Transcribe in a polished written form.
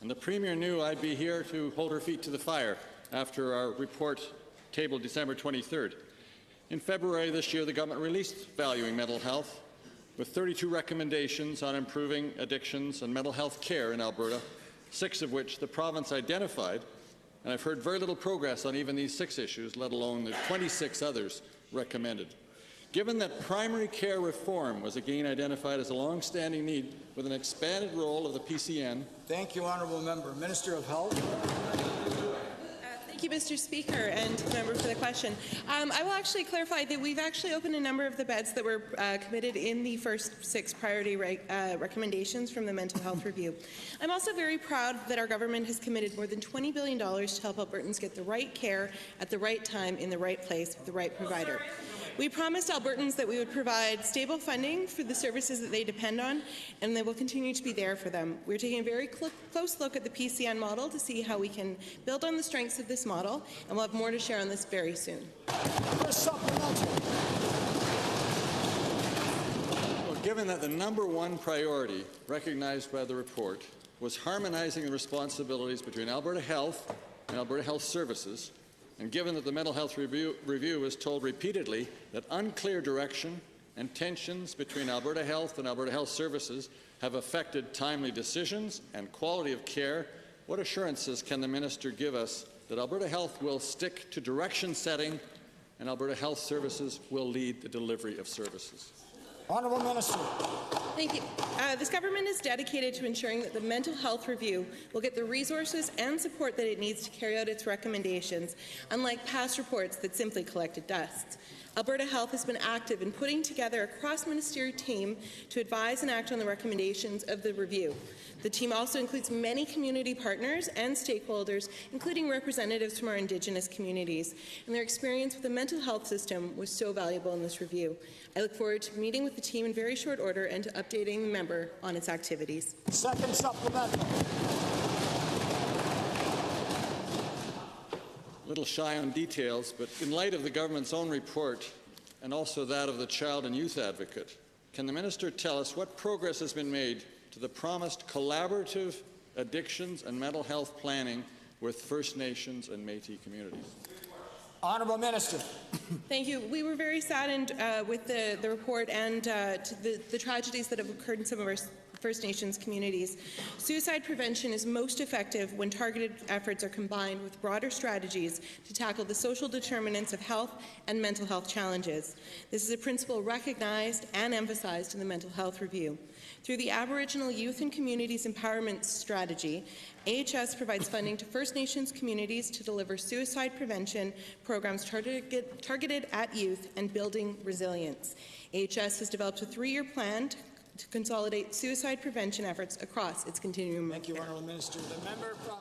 and the Premier knew I'd be here to hold her feet to the fire after our report tabled December 23rd. In February this year, the government released Valuing Mental Health, with 32 recommendations on improving addictions and mental health care in Alberta, 6 of which the province identified, and I've heard very little progress on even these 6 issues, let alone the 26 others recommended. Given that primary care reform was again identified as a long-standing need with an expanded role of the PCN. Thank you, Honourable Member. Minister of Health. Thank you, Mr. Speaker, and member for the question. I will actually clarify that we've actually opened a number of the beds that were committed in the first 6 priority recommendations from the Mental Health Review. I'm also very proud that our government has committed more than $20 billion to help Albertans get the right care at the right time in the right place with the right provider. We promised Albertans that we would provide stable funding for the services that they depend on, and they will continue to be there for them. We're taking a very close look at the PCN model to see how we can build on the strengths of this model, and we'll have more to share on this very soon. Well, given that the #1 priority recognized by the report was harmonizing the responsibilities between Alberta Health and Alberta Health Services, and given that the Mental Health Review was told repeatedly that unclear direction and tensions between Alberta Health and Alberta Health Services have affected timely decisions and quality of care, what assurances can the minister give us that Alberta Health will stick to direction setting and Alberta Health Services will lead the delivery of services? Honourable Minister. Thank you. This government is dedicated to ensuring that the Mental Health Review will get the resources and support that it needs to carry out its recommendations, unlike past reports that simply collected dust. Alberta Health has been active in putting together a cross-ministerial team to advise and act on the recommendations of the review. The team also includes many community partners and stakeholders, including representatives from our Indigenous communities, and their experience with the mental health system was so valuable in this review. I look forward to meeting with the team in very short order and to updating the member on its activities. Second supplemental. A little shy on details, but in light of the government's own report and also that of the Child and Youth Advocate, can the minister tell us what progress has been made to the promised collaborative addictions and mental health planning with First Nations and Métis communities? Honourable Minister. Thank you. We were very saddened with the report and the tragedies that have occurred in some of our First Nations communities. Suicide prevention is most effective when targeted efforts are combined with broader strategies to tackle the social determinants of health and mental health challenges. This is a principle recognized and emphasized in the Mental Health Review. Through the Aboriginal Youth and Communities Empowerment Strategy, AHS provides funding to First Nations communities to deliver suicide prevention programs targeted at youth and building resilience. AHS has developed a 3-year plan to consolidate suicide prevention efforts across its continuum. Thank you, Honourable Minister. The member from